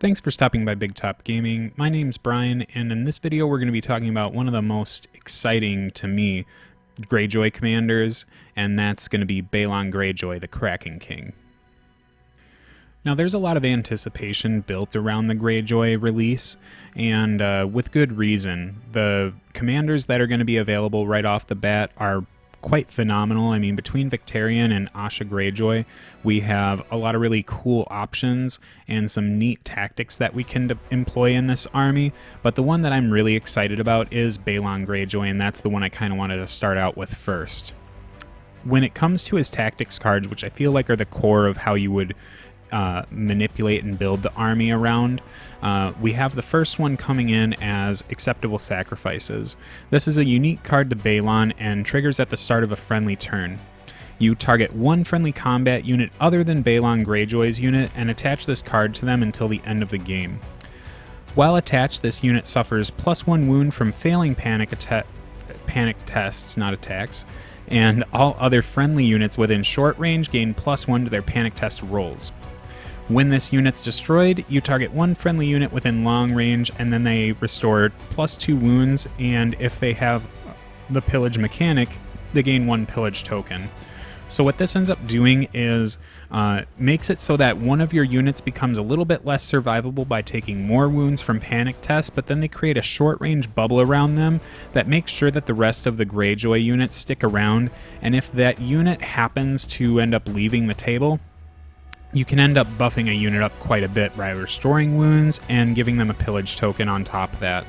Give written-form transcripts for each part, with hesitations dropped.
Thanks for stopping by Big Top Gaming. My name's Brian, and in this video we're going to be talking about one of the most exciting, to me, Greyjoy commanders, and that's going to be Balon Greyjoy, the Kraken King. Now there's a lot of anticipation built around the Greyjoy release, and with good reason. The commanders that are going to be available right off the bat are quite phenomenal. I mean, between Victarion and Asha Greyjoy, we have a lot of really cool options and some neat tactics that we can employ in this army, but the one that I'm really excited about is Balon Greyjoy, and that's the one I kind of wanted to start out with first. When it comes to his tactics cards, which I feel like are the core of how you would manipulate and build the army around, we have the first one coming in as Acceptable Sacrifices. This is a unique card to Balon and triggers at the start of a friendly turn. You target one friendly combat unit other than Balon Greyjoy's unit and attach this card to them until the end of the game. While attached, this unit suffers +1 wound from failing panic tests, not attacks, and all other friendly units within short range gain +1 to their panic test rolls. When this unit's destroyed, you target one friendly unit within long range, and then they restore +2 wounds, and if they have the pillage mechanic, they gain 1 pillage token. So what this ends up doing is makes it so that one of your units becomes a little bit less survivable by taking more wounds from panic tests, but then they create a short range bubble around them that makes sure that the rest of the Greyjoy units stick around, and if that unit happens to end up leaving the table, you can end up buffing a unit up quite a bit by restoring wounds and giving them a pillage token on top of that.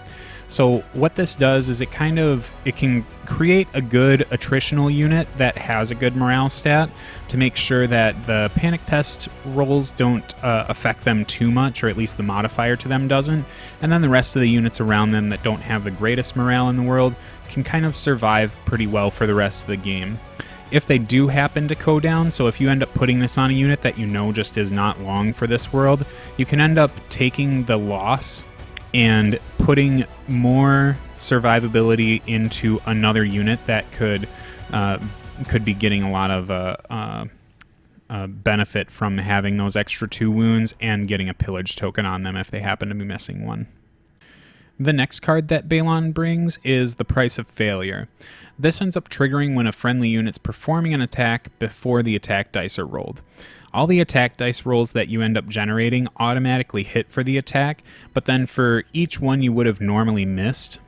So what this does is it can create a good attritional unit that has a good morale stat to make sure that the panic test rolls don't affect them too much, or at least the modifier to them doesn't, and then the rest of the units around them that don't have the greatest morale in the world can kind of survive pretty well for the rest of the game. If they do happen to go down, so if you end up putting this on a unit that you know just is not long for this world, you can end up taking the loss and putting more survivability into another unit that could be getting a lot of benefit from having those extra 2 wounds and getting a pillage token on them if they happen to be missing one. The next card that Balon brings is the Price of Failure. This ends up triggering when a friendly unit's performing an attack before the attack dice are rolled. All the attack dice rolls that you end up generating automatically hit for the attack, but then for each one you would have normally missed,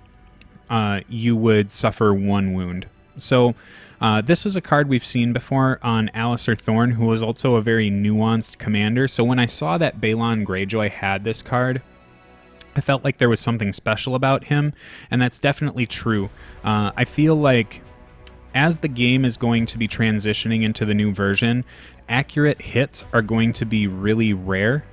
you would suffer 1 wound. So this is a card we've seen before on Alistair Thorne, who was also a very nuanced commander. So when I saw that Balon Greyjoy had this card, I felt like there was something special about him, and that's definitely true. I feel like as the game is going to be transitioning into the new version, accurate hits are going to be really rare,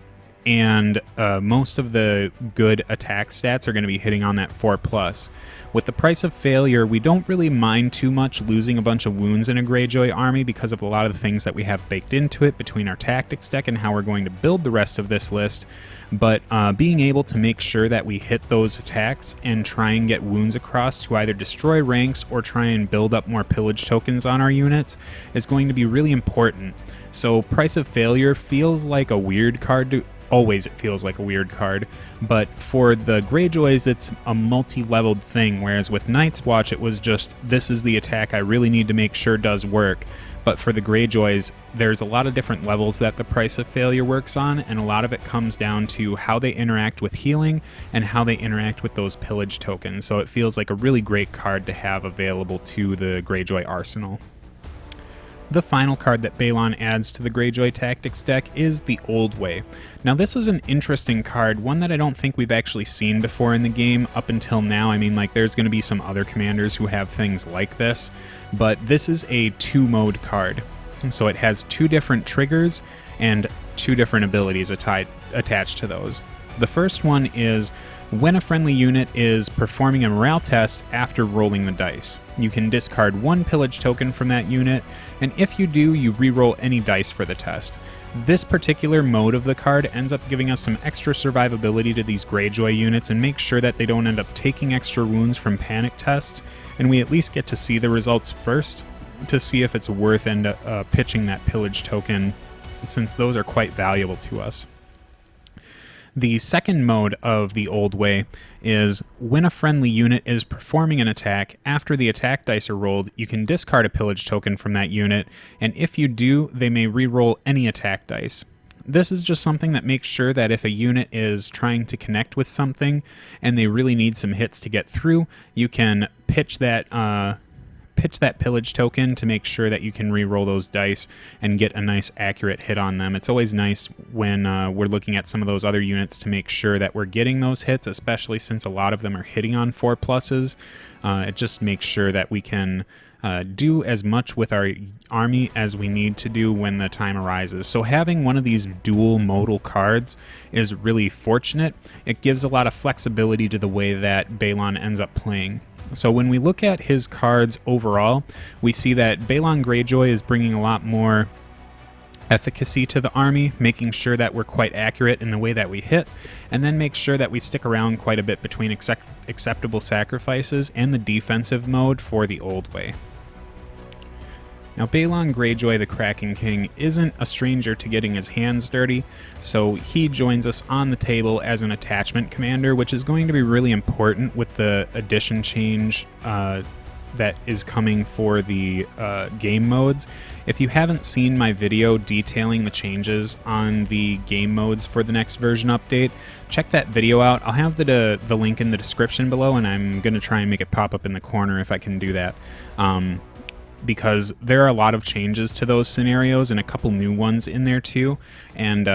and most of the good attack stats are going to be hitting on that 4+. With the Price of Failure, we don't really mind too much losing a bunch of wounds in a Greyjoy army because of a lot of the things that we have baked into it between our tactics deck and how we're going to build the rest of this list, but being able to make sure that we hit those attacks and try and get wounds across to either destroy ranks or try and build up more pillage tokens on our units is going to be really important. So Price of Failure feels like a weird card to... Always it feels like a weird card, but for the Greyjoys it's a multi-leveled thing, whereas with Night's Watch it was just, this is the attack I really need to make sure does work. But for the Greyjoys, there's a lot of different levels that the Price of Failure works on, and a lot of it comes down to how they interact with healing and how they interact with those pillage tokens. So it feels like a really great card to have available to the Greyjoy arsenal. The final card that Balon adds to the Greyjoy Tactics deck is the Old Way. Now this is an interesting card, one that I don't think we've actually seen before in the game up until now. I mean, like, there's going to be some other commanders who have things like this, but this is a 2-mode card. So it has 2 different triggers and 2 different abilities attached to those. The first one is when a friendly unit is performing a morale test after rolling the dice. You can discard 1 pillage token from that unit, and if you do, you reroll any dice for the test. This particular mode of the card ends up giving us some extra survivability to these Greyjoy units and make sure that they don't end up taking extra wounds from panic tests, and we at least get to see the results first to see if it's worth pitching that pillage token, since those are quite valuable to us. The second mode of the old way is when a friendly unit is performing an attack, after the attack dice are rolled, you can discard a pillage token from that unit, and if you do, they may re-roll any attack dice. This is just something that makes sure that if a unit is trying to connect with something and they really need some hits to get through, you can pitch that pillage token to make sure that you can re-roll those dice and get a nice accurate hit on them. It's always nice when we're looking at some of those other units to make sure that we're getting those hits, especially since a lot of them are hitting on 4+. It just makes sure that we can do as much with our army as we need to do when the time arises. So having one of these dual modal cards is really fortunate. It gives a lot of flexibility to the way that Balon ends up playing. So when we look at his cards overall, we see that Balon Greyjoy is bringing a lot more efficacy to the army, making sure that we're quite accurate in the way that we hit, and then make sure that we stick around quite a bit between acceptable sacrifices and the defensive mode for the old way. Now, Balon Greyjoy, the Kraken King, isn't a stranger to getting his hands dirty, so he joins us on the table as an attachment commander, which is going to be really important with the addition change that is coming for the game modes. If you haven't seen my video detailing the changes on the game modes for the next version update, check that video out. I'll have the link in the description below, and I'm going to try and make it pop up in the corner if I can do that. Because there are a lot of changes to those scenarios and a couple new ones in there too, and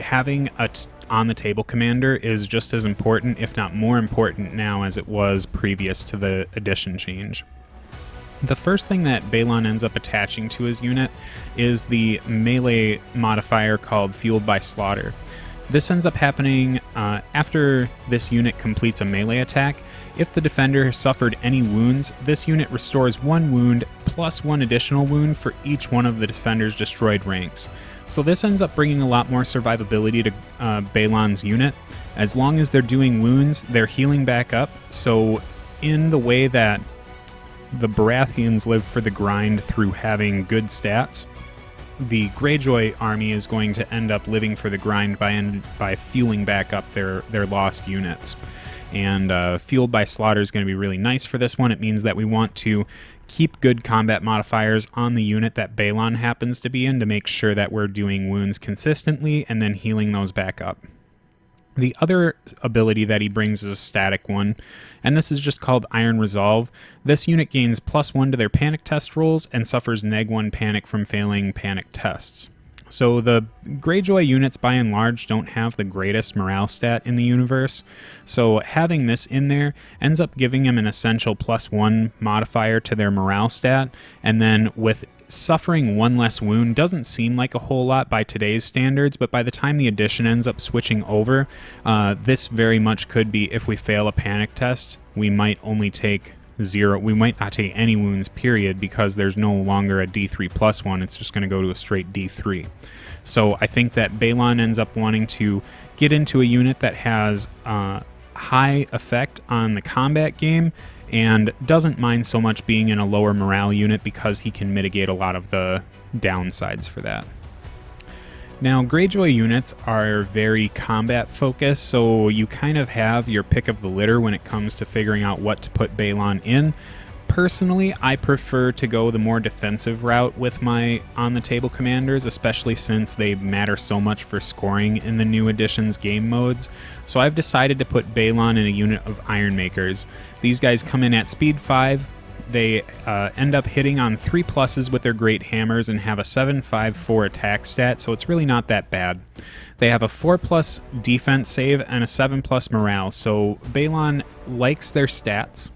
having a on-the-table commander is just as important, if not more important now, as it was previous to the addition change. The first thing that Balon ends up attaching to his unit is the melee modifier called Fueled by Slaughter. This ends up happening after this unit completes a melee attack. If the defender suffered any wounds, this unit restores 1 wound plus 1 additional wound for each one of the defender's destroyed ranks. So this ends up bringing a lot more survivability to Balon's unit. As long as they're doing wounds, they're healing back up. So in the way that the Baratheons live for the grind through having good stats, the Greyjoy army is going to end up living for the grind by fueling back up their lost units. And Fueled by Slaughter is going to be really nice for this one. It means that we want to keep good combat modifiers on the unit that Balon happens to be in to make sure that we're doing wounds consistently and then healing those back up. The other ability that he brings is a static one, and this is just called Iron Resolve. This unit gains +1 to their panic test rolls and suffers -1 panic from failing panic tests. So the Greyjoy units by and large don't have the greatest morale stat in the universe, so having this in there ends up giving them an essential +1 modifier to their morale stat, and then with suffering 1 less wound doesn't seem like a whole lot by today's standards, but by the time the addition ends up switching over, this very much could be, if we fail a panic test, we might only take 0. We might not take any wounds, period, because there's no longer a D3 +1. It's just going to go to a straight D3. So I think that Balon ends up wanting to get into a unit that has high effect on the combat game and doesn't mind so much being in a lower morale unit because he can mitigate a lot of the downsides for that. Now, Greyjoy units are very combat focused, so you kind of have your pick of the litter when it comes to figuring out what to put Balon in. Personally, I prefer to go the more defensive route with my on-the-table commanders, especially since they matter so much for scoring in the new edition's game modes. So I've decided to put Balon in a unit of Ironmakers. These guys come in at speed 5. They end up hitting on 3+ with their great hammers and have a 7/5/4 attack stat, so it's really not that bad. They have a 4+ defense save and a 7+ morale, so Balon likes their stats.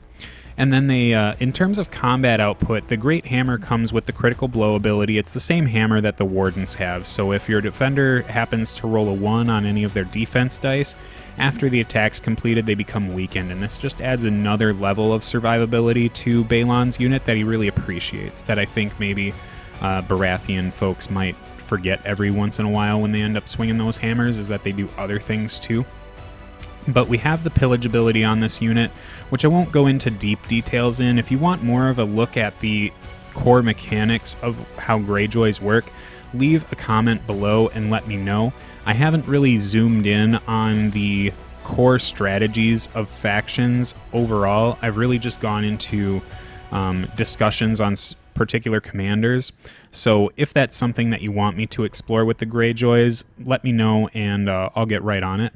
And then they, in terms of combat output, the Great Hammer comes with the critical blow ability. It's the same hammer that the Wardens have, so if your defender happens to roll a 1 on any of their defense dice, after the attack's completed, they become weakened, and this just adds another level of survivability to Balon's unit that he really appreciates, that I think maybe Baratheon folks might forget every once in a while when they end up swinging those hammers, is that they do other things too. But we have the pillage ability on this unit, which I won't go into deep details in. If you want more of a look at the core mechanics of how Greyjoys work, leave a comment below and let me know. I haven't really zoomed in on the core strategies of factions overall. I've really just gone into discussions on particular commanders. So if that's something that you want me to explore with the Greyjoys, let me know and I'll get right on it.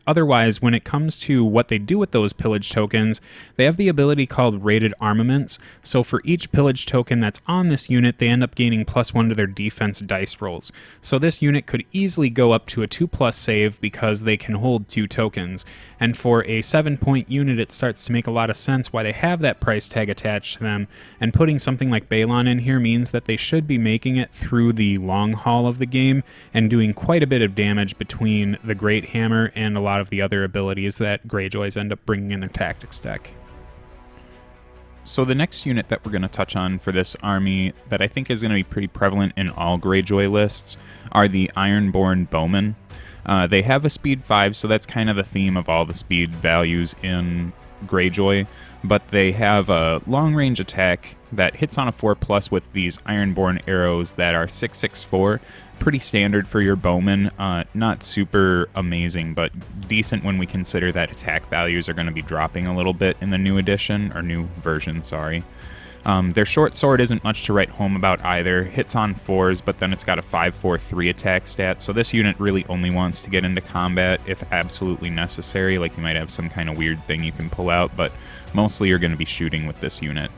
Otherwise, when it comes to what they do with those pillage tokens, they have the ability called rated armaments. So for each pillage token that's on this unit, they end up gaining +1 to their defense dice rolls. So this unit could easily go up to a 2+ save because they can hold 2 tokens. And for a 7-point unit, it starts to make a lot of sense why they have that price tag attached to them. And putting something like Balon in here means that they should be making it through the long haul of the game and doing quite a bit of damage between the Great Hammer and a lot of the other abilities that Greyjoys end up bringing in their tactics deck. So the next unit that we're going to touch on for this army that I think is going to be pretty prevalent in all Greyjoy lists are the Ironborn bowmen. They have a speed 5, so that's kind of the theme of all the speed values in Greyjoy, but they have a long-range attack that hits on a 4+ with these Ironborn arrows that are 664. Pretty standard for your bowmen, not super amazing, but decent when we consider that attack values are going to be dropping a little bit in the new edition, or new version, sorry. Their short sword isn't much to write home about either. Hits on 4s, but then it's got a 5-4-3 attack stat, so this unit really only wants to get into combat if absolutely necessary, like you might have some kind of weird thing you can pull out, but mostly you're going to be shooting with this unit.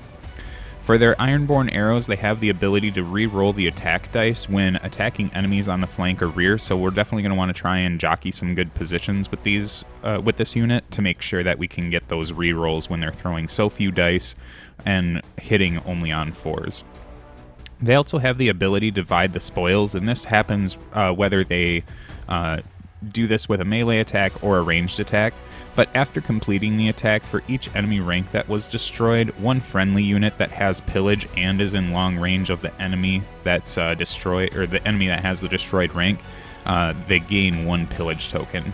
For their Ironborn arrows, they have the ability to re-roll the attack dice when attacking enemies on the flank or rear, so we're definitely going to want to try and jockey some good positions with this unit to make sure that we can get those re-rolls when they're throwing so few dice and hitting only on 4s. They also have the ability to divide the spoils, and this happens whether they do this with a melee attack or a ranged attack. But after completing the attack, for each enemy rank that was destroyed, one friendly unit that has pillage and is in long range of the enemy that's destroyed, or the enemy that has the destroyed rank, they gain 1 pillage token.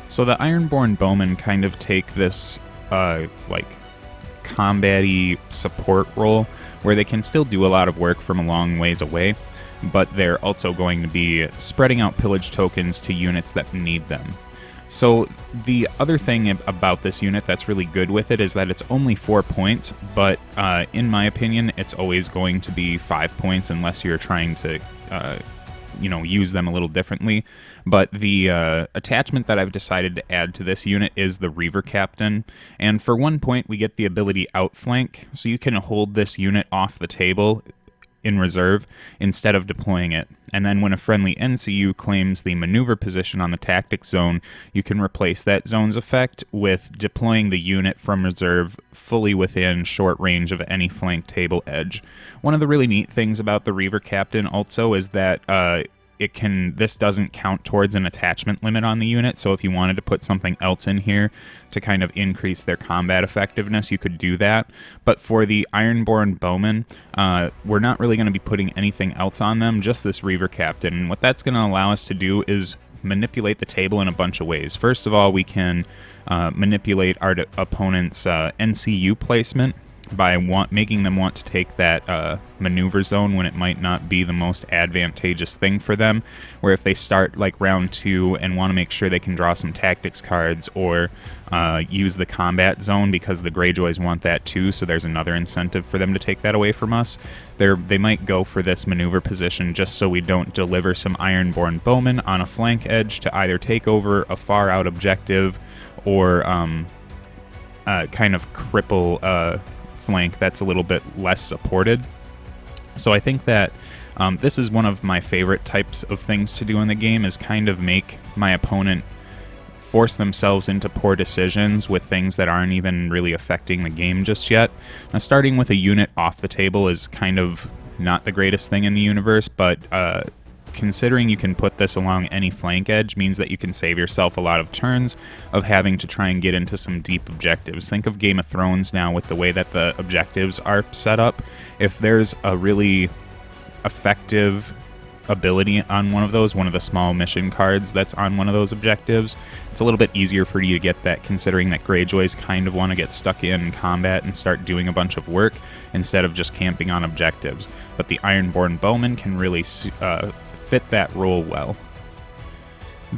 So the Ironborn bowmen kind of take this like combat-y support role where they can still do a lot of work from a long ways away, but they're also going to be spreading out pillage tokens to units that need them. So the other thing about this unit that's really good with it is that it's only 4 points, but in my opinion, it's always going to be 5 points unless you're trying to, use them a little differently. But the attachment that I've decided to add to this unit is the Reaver Captain, and for 1 point, we get the ability Outflank, so you can hold this unit off the table in reserve instead of deploying it. And then when a friendly NCU claims the maneuver position on the tactics zone, you can replace that zone's effect with deploying the unit from reserve fully within short range of any flank table edge. One of the really neat things about the Reaver Captain also is that this doesn't count towards an attachment limit on the unit, so if you wanted to put something else in here to kind of increase their combat effectiveness, you could do that. But for the Ironborn bowmen, we're not really going to be putting anything else on them, just this Reaver Captain. And what that's going to allow us to do is manipulate the table in a bunch of ways. First of all, we can manipulate our opponent's NCU placement by making them want to take that maneuver zone when it might not be the most advantageous thing for them, where if they start like round 2 and want to make sure they can draw some tactics cards or use the combat zone because the Greyjoys want that too, so there's another incentive for them to take that away from us. They might go for this maneuver position just so we don't deliver some Ironborn bowmen on a flank edge to either take over a far out objective or kind of cripple flank that's a little bit less supported. So I think that this is one of my favorite types of things to do in the game, is kind of make my opponent force themselves into poor decisions with things that aren't even really affecting the game just yet. Now, starting with a unit off the table is kind of not the greatest thing in the universe, but considering you can put this along any flank edge means that you can save yourself a lot of turns of having to try and get into some deep objectives. Think of Game of Thrones now with the way that the objectives are set up. If there's a really effective ability on one of those, one of the small mission cards that's on one of those objectives. It's a little bit easier for you to get that, considering that Greyjoys kind of want to get stuck in combat and start doing a bunch of work instead of just camping on objectives. But the Ironborn bowmen can really fit that role well.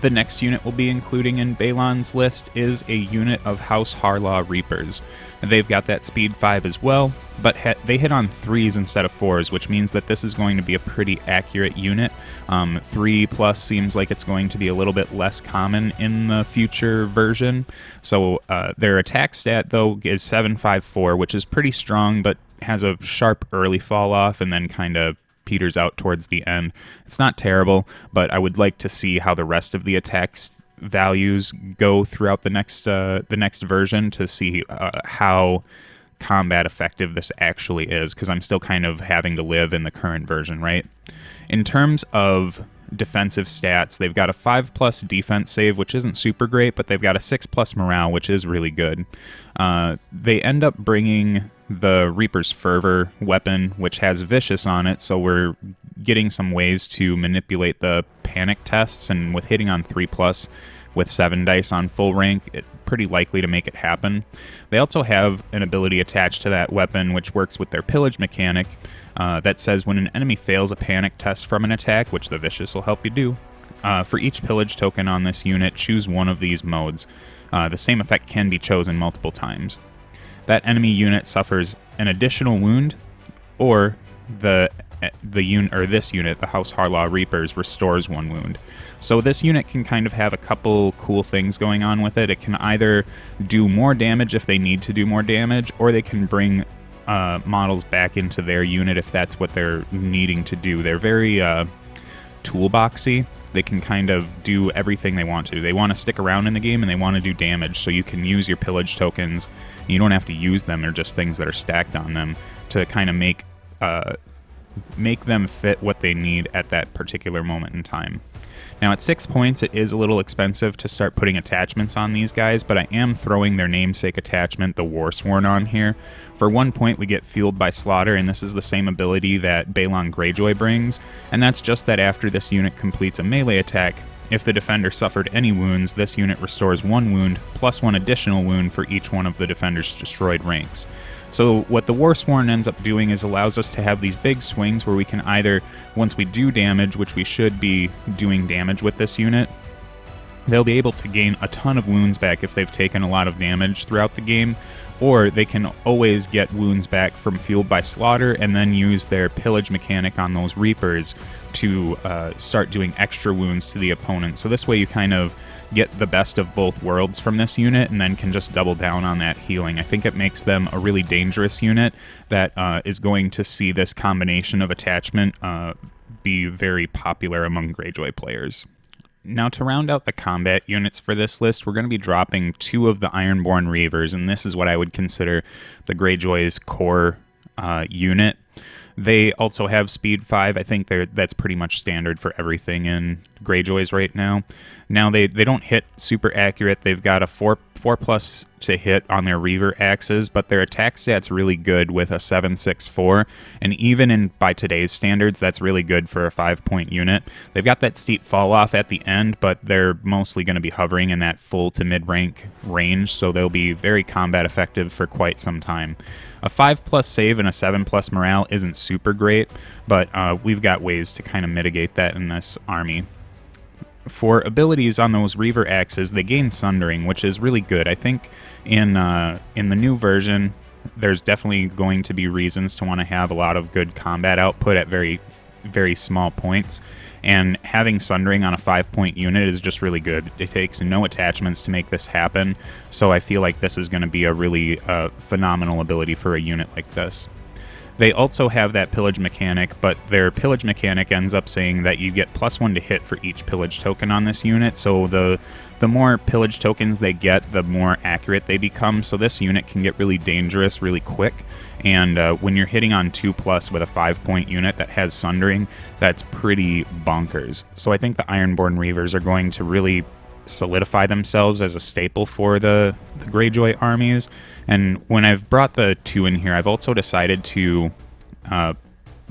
The next unit we'll be including in Balon's list is a unit of House Harlaw Reapers. They've got that speed 5 as well, but they hit on 3s instead of 4s, which means that this is going to be a pretty accurate unit. 3+ seems like it's going to be a little bit less common in the future version. So their attack stat, though, is 754, which is pretty strong, but has a sharp early fall off and then kind of peters out towards the end. It's not terrible, but I would like to see how the rest of the attacks values go throughout the next version to see how combat effective this actually is, because I'm still kind of having to live in the current version, right? In terms of defensive stats, they've got a 5+ defense save, which isn't super great, but they've got a 6+ morale, which is really good. They end up bringing the Reaper's Fervor weapon, which has Vicious on it, so we're getting some ways to manipulate the panic tests, and with hitting on 3+ with 7 dice on full rank, it's pretty likely to make it happen. They also have an ability attached to that weapon which works with their pillage mechanic that says when an enemy fails a panic test from an attack, which the Vicious will help you do, for each pillage token on this unit, choose one of these modes. The same effect can be chosen multiple times. That enemy unit suffers an additional wound, or this unit, the House Harlaw Reapers, restores 1 wound. So this unit can kind of have a couple cool things going on with it. It can either do more damage if they need to do more damage, or they can bring models back into their unit if that's what they're needing to do. They're very toolboxy. They can kind of do everything they want to. They want to stick around in the game and they want to do damage, so you can use your pillage tokens. You don't have to use them. They're just things that are stacked on them to kind of make them fit what they need at that particular moment in time. Now at 6 points, it is a little expensive to start putting attachments on these guys, but I am throwing their namesake attachment, the Warsworn, on here. For 1 point, we get Fueled by Slaughter, and this is the same ability that Balon Greyjoy brings, and that's just that after this unit completes a melee attack, if the defender suffered any wounds, this unit restores 1 wound, plus 1 additional wound for each one of the defender's destroyed ranks. So what the Warsworn ends up doing is allows us to have these big swings where we can either, once we do damage, which we should be doing damage with this unit, they'll be able to gain a ton of wounds back if they've taken a lot of damage throughout the game, or they can always get wounds back from Fueled by Slaughter and then use their pillage mechanic on those Reapers to start doing extra wounds to the opponent. So this way you kind of get the best of both worlds from this unit and then can just double down on that healing. I think it makes them a really dangerous unit that is going to see this combination of attachment be very popular among Greyjoy players. Now, to round out the combat units for this list, we're going to be dropping 2 of the Ironborn reavers, and this is what I would consider the Greyjoy's core unit. They also have speed 5. I think that's pretty much standard for everything in Greyjoys right now. Now, they don't hit super accurate. They've got a 4+ to hit on their reaver axes, but their attack stat's really good with a 764, and even by today's standards, that's really good for a 5-point unit. They've got that steep fall off at the end, but they're mostly going to be hovering in that full to mid-rank range, so they'll be very combat effective for quite some time. A 5+ save and a 7+ morale isn't super great, but we've got ways to kind of mitigate that in this army. For abilities on those reaver axes, they gain Sundering, which is really good. I think in the new version, there's definitely going to be reasons to want to have a lot of good combat output at very, very small points, and having Sundering on a 5-point unit is just really good. It takes no attachments to make this happen, so I feel like this is going to be a really phenomenal ability for a unit like this. They also have that pillage mechanic, but their pillage mechanic ends up saying that you get +1 to hit for each pillage token on this unit, so the more pillage tokens they get, the more accurate they become, so this unit can get really dangerous really quick, and when you're hitting on 2+ with a 5-point unit that has Sundering, that's pretty bonkers. So I think the Ironborn Reavers are going to really solidify themselves as a staple for the Greyjoy armies. And when I've brought the 2 in here, I've also decided to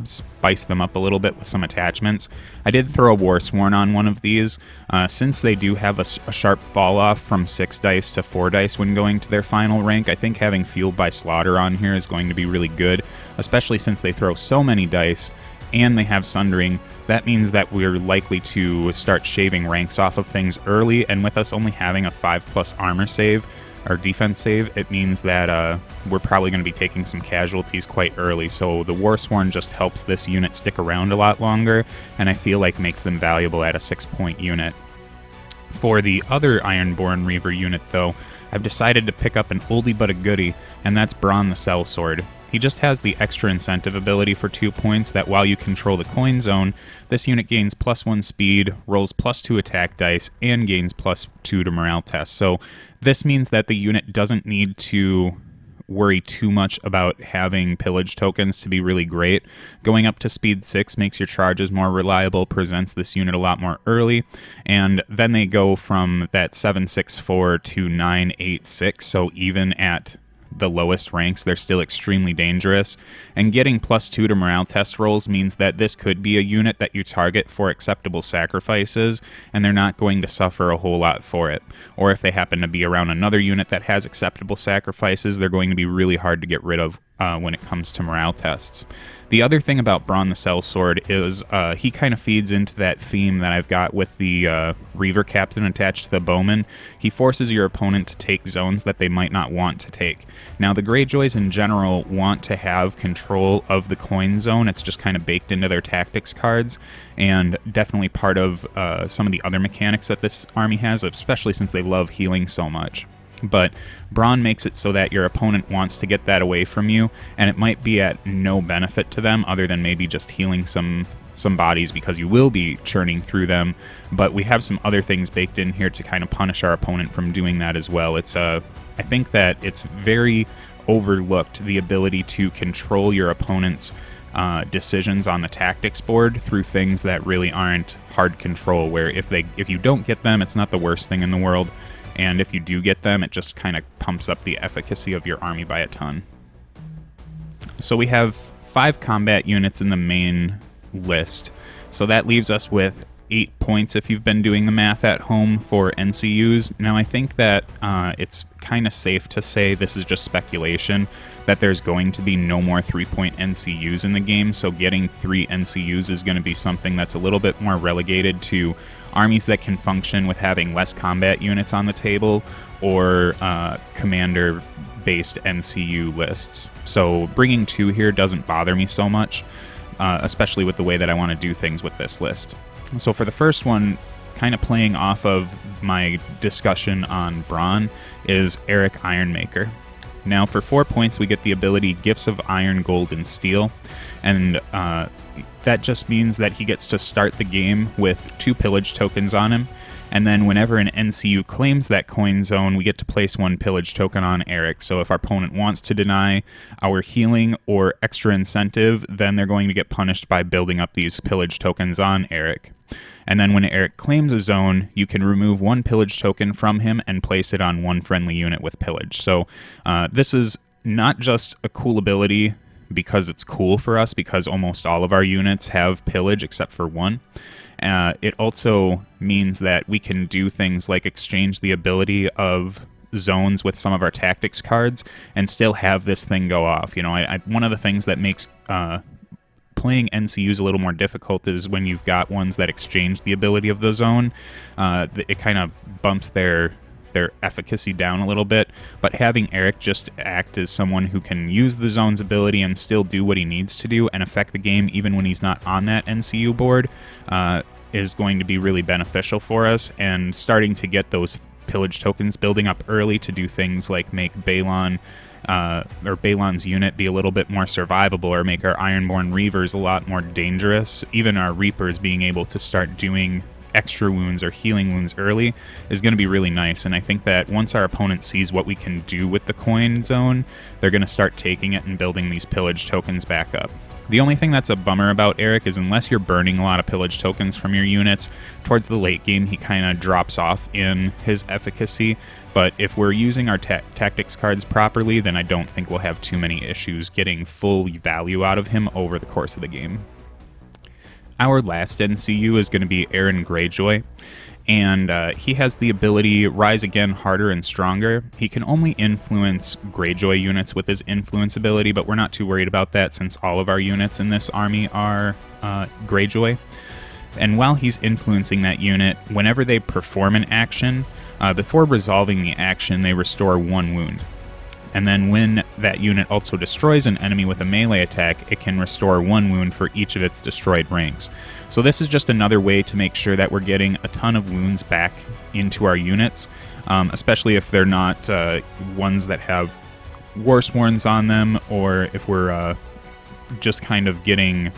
spice them up a little bit with some attachments. I did throw a Warsworn on one of these. Since they do have a sharp fall off from 6 dice to 4 dice when going to their final rank, I think having Fueled by Slaughter on here is going to be really good, especially since they throw so many dice and they have Sundering. That means that we're likely to start shaving ranks off of things early, and with us only having a 5+ armor save, or defense save, it means that we're probably going to be taking some casualties quite early. So the Warsworn just helps this unit stick around a lot longer, and I feel like makes them valuable at a 6-point unit. For the other Ironborn Reaver unit, though, I've decided to pick up an oldie but a goodie, and that's Braun the Sellsword. He just has the extra incentive ability for 2 points that while you control the coin zone, this unit gains +1 speed, rolls +2 attack dice, and gains +2 to morale tests. So this means that the unit doesn't need to worry too much about having pillage tokens to be really great. Going up to speed 6 makes your charges more reliable, presents this unit a lot more early, and then they go from that 764 to 986, so even at the lowest ranks, they're still extremely dangerous, and getting +2 to morale test rolls means that this could be a unit that you target for acceptable sacrifices, and they're not going to suffer a whole lot for it. Or if they happen to be around another unit that has acceptable sacrifices, they're going to be really hard to get rid of when it comes to morale tests. The other thing about Braun the Sellsword is he kind of feeds into that theme that I've got with the Reaver Captain attached to the Bowmen. He forces your opponent to take zones that they might not want to take. Now, the Greyjoys in general want to have control of the coin zone. It's just kind of baked into their tactics cards, and definitely part of some of the other mechanics that this army has, especially since they love healing so much. But Braun makes it so that your opponent wants to get that away from you, and it might be at no benefit to them other than maybe just healing some bodies because you will be churning through them. But we have some other things baked in here to kind of punish our opponent from doing that as well. It's I think that it's very overlooked, the ability to control your opponent's decisions on the tactics board through things that really aren't hard control, where if you don't get them, it's not the worst thing in the world. And if you do get them, it just kind of pumps up the efficacy of your army by a ton. So we have 5 combat units in the main list. So that leaves us with 8 points if you've been doing the math at home for NCUs. Now I think that it's kind of safe to say, this is just speculation, that there's going to be no more 3-point NCUs in the game, so getting 3 NCUs is going to be something that's a little bit more relegated to armies that can function with having less combat units on the table, or commander-based NCU lists. So bringing 2 here doesn't bother me so much, especially with the way that I want to do things with this list. So for the first one, kind of playing off of my discussion on Braun, is Erik Ironmaker. Now for 4 points we get the ability Gifts of Iron, Gold, and Steel, and that just means that he gets to start the game with 2 pillage tokens on him, and then whenever an NCU claims that coin zone, we get to place 1 pillage token on Erik. So if our opponent wants to deny our healing or extra incentive, then they're going to get punished by building up these pillage tokens on Erik. And then when Erik claims a zone, you can remove 1 pillage token from him and place it on 1 friendly unit with pillage. So this is not just a cool ability because it's cool for us, because almost all of our units have pillage except for 1. It also means that we can do things like exchange the ability of zones with some of our tactics cards and still have this thing go off. You know, one of the things that makes playing NCUs a little more difficult is when you've got ones that exchange the ability of the zone. It kind of bumps their efficacy down a little bit, but having Erik just act as someone who can use the zone's ability and still do what he needs to do and affect the game even when he's not on that NCU board is going to be really beneficial for us, and starting to get those pillage tokens building up early to do things like make Balon or Balon's unit be a little bit more survivable, or make our Ironborn Reavers a lot more dangerous. Even our Reapers being able to start doing extra wounds or healing wounds early is going to be really nice. And I think that once our opponent sees what we can do with the coin zone, they're going to start taking it and building these pillage tokens back up. The only thing that's a bummer about Erik is unless you're burning a lot of pillage tokens from your units, towards the late game he kind of drops off in his efficacy. But if we're using our tactics cards properly, then I don't think we'll have too many issues getting full value out of him over the course of the game. Our last NCU is going to be Aeron Greyjoy, and he has the ability Rise Again, Harder and Stronger. He can only influence Greyjoy units with his influence ability, but we're not too worried about that since all of our units in this army are Greyjoy. And while he's influencing that unit, whenever they perform an action, before resolving the action, they restore 1 wound. And then when that unit also destroys an enemy with a melee attack, it can restore 1 wound for each of its destroyed ranks. So this is just another way to make sure that we're getting a ton of wounds back into our units, especially if they're not ones that have Warsworns on them, or if we're just kind of getting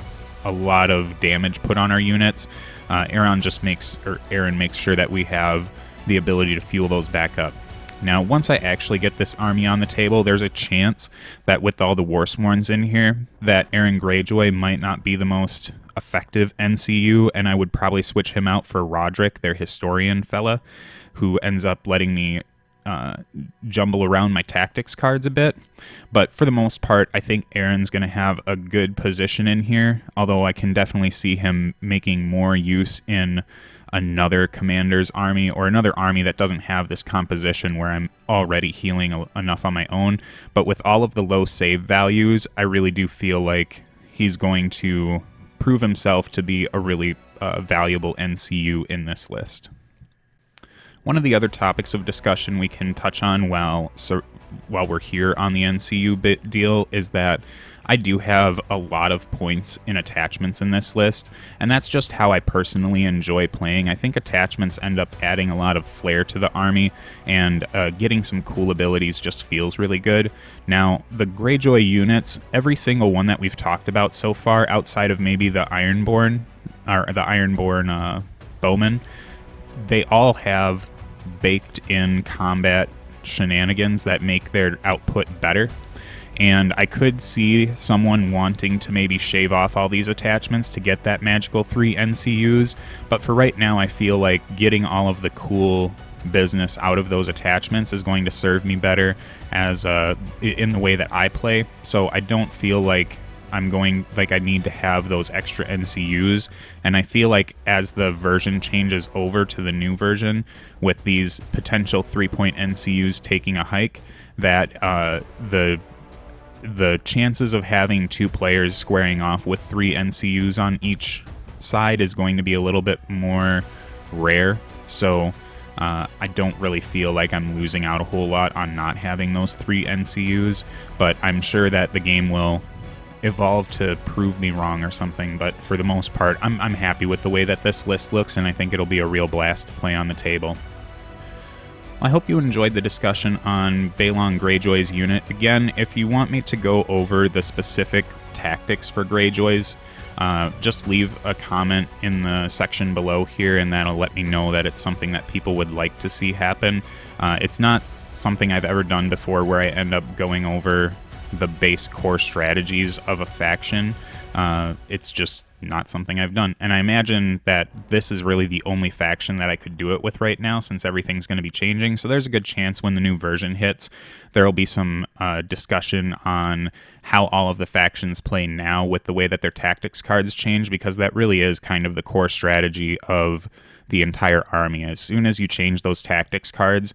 a lot of damage put on our units. Aeron makes sure that we have the ability to fuel those back up. Now, once I actually get this army on the table, there's a chance that with all the Warsworns in here, that Aeron Greyjoy might not be the most effective NCU, and I would probably switch him out for Roderick, their historian fella, who ends up letting me jumble around my tactics cards a bit. But for the most part, I think Aeron's going to have a good position in here, although I can definitely see him making more use in another commander's army, or another army that doesn't have this composition where I'm already healing enough on my own. But with all of the low save values, I really do feel like he's going to prove himself to be a really valuable NCU in this list. One of the other topics of discussion we can touch on while we're here on the NCU deal is that I do have a lot of points in attachments in this list, and that's just how I personally enjoy playing. I think attachments end up adding a lot of flair to the army, and getting some cool abilities just feels really good. Now, the Greyjoy units, every single one that we've talked about so far, outside of maybe the Ironborn, or the Ironborn bowmen, they all have baked-in combat shenanigans that make their output better. And I could see someone wanting to maybe shave off all these attachments to get that magical 3 NCUs, but for right now I feel like getting all of the cool business out of those attachments is going to serve me better as in the way that I play. So I don't feel like I need to have those extra NCUs, and I feel like as the version changes over to the new version with these potential 3-point NCUs taking a hike, that the chances of having 2 players squaring off with 3 NCUs on each side is going to be a little bit more rare. So I don't really feel like I'm losing out a whole lot on not having those 3 NCUs, but I'm sure that the game will evolve to prove me wrong or something. But for the most part, I'm happy with the way that this list looks, and I think it'll be a real blast to play on the table. I hope you enjoyed the discussion on Balon Greyjoy's unit. Again, if you want me to go over the specific tactics for Greyjoys, just leave a comment in the section below here, and that'll let me know that it's something that people would like to see happen. It's not something I've ever done before where I end up going over the base core strategies of a faction. It's just not something I've done, and I imagine that this is really the only faction that I could do it with right now, since everything's going to be changing. So there's a good chance when the new version hits, there'll be some discussion on how all of the factions play now with the way that their tactics cards change, because that really is kind of the core strategy of the entire army. As soon as you change those tactics cards,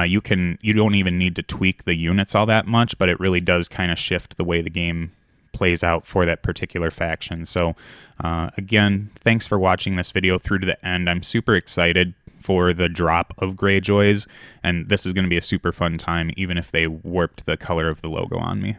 you don't even need to tweak the units all that much, but it really does kind of shift the way the game plays out for that particular faction. So again, thanks for watching this video through to the end. I'm super excited for the drop of Greyjoys, and this is going to be a super fun time, even if they warped the color of the logo on me.